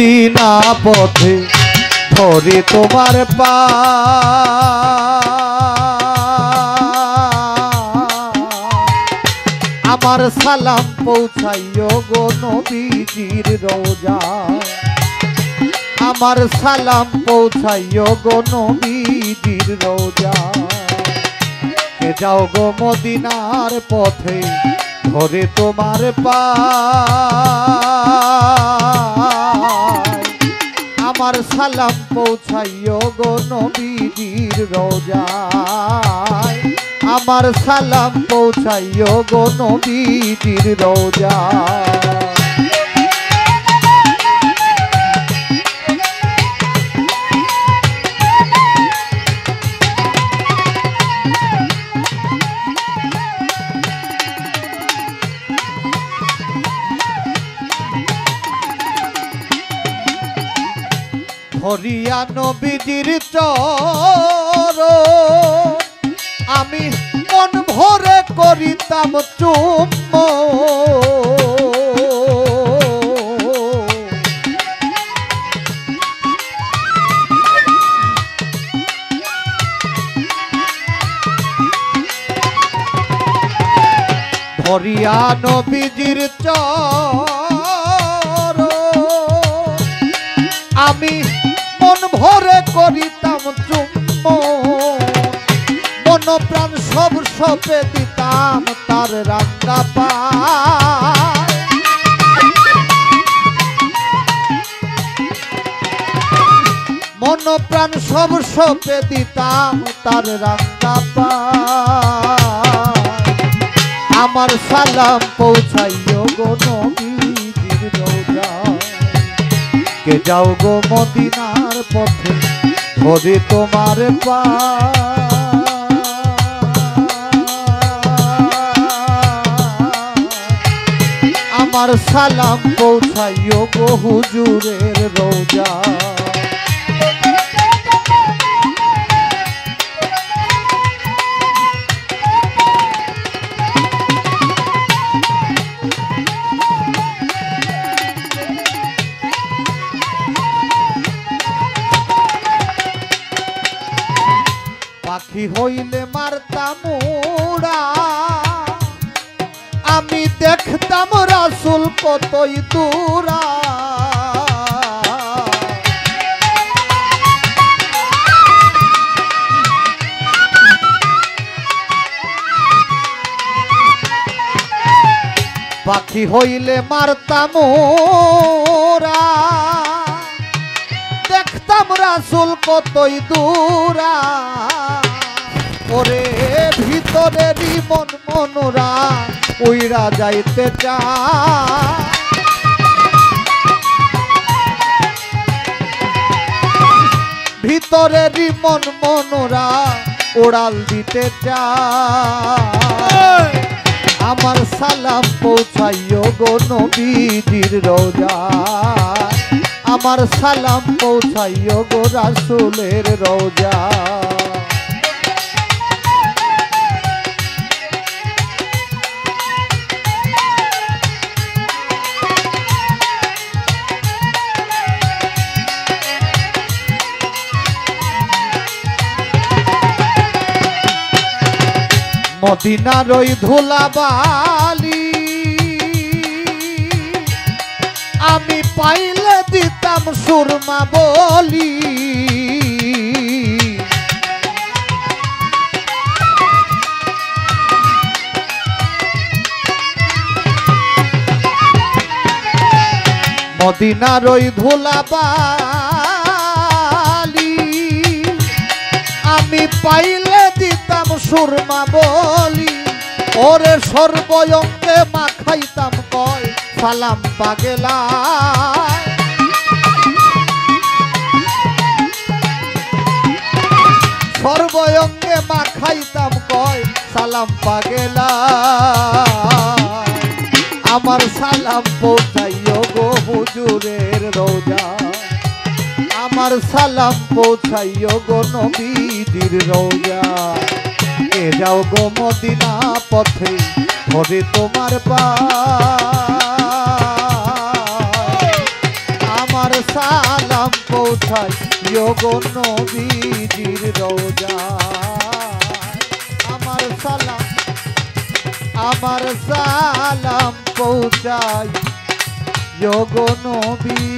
Medina পথে ধরে তোমার পা আমার সালাম পৌঁছাইও গো নবীজির রওজায় আমার সালাম পৌঁছাইও গো নবীজির রওজায় কে যাও গো মদিনার পথে ধরে তোমার পা আমার সালাম পৌঁছাইও গো নবীজির রওজায় আমার সালাম পৌঁছাইও গো নবীজির রওজায় ধরিয়া নবীজির চরণ আমি মন ভরে করিতাম চুম্বন ধরিয়া নবীজির চরণ আমি মন ভরে করিতাম চুম্বন মন প্রাণ সব সপে দিতাম তার রাঙ্গা পায় মন প্রাণ সব সপে দিতাম তার রাঙ্গা পায় আমার সালাম পৌঁছাইও গো নবীজির রওজায় কে যাও গো মদিনার পথে ধরে তোমার পা আমার সালাম পৌঁছাইও গো হুজুরের রওজায় পাখি হইলে মারতাম উড়া আমি দেখতাম রাসূল কতই দূরা পাখি হইলে মারতাম উড়া দেখতাম রাসূল কতই দূরা ওরে ভিতরেরই মন মনোরা উইরা যাইতে চায় ভিতরেরই মন মনোরা উড়াল দিতে চায় আমার সালাম পৌঁছাইও গো নবীজির রওজায় আমার সালাম পৌঁছাইও গো রাসূলের রওজায় মদিনার ওই ধুলাবালি আমি পাইলে দিতাম সুরমা বলি মদিনার ওই ধুলাবালি আমি পাইলে দিতাম সুরমা বলি ওরে সর্বয়ঙ্গে মাখাইতাম কয় সালাম পাগেলা সর্বয়ঙ্গে মাখাইতাম কয় সালাম পাগেলা আমার সালাম পৌঁছাইও গো হুজুরের রওজায় আমার সালাম পৌঁছাইও গো নবীজির রওজায় কে যাও গো মদিনা পথে ধরে তোমার পা আমার সালাম পৌঁছাই গো নবীজির রওজায় আমার সালাম পৌঁছাই গো নবী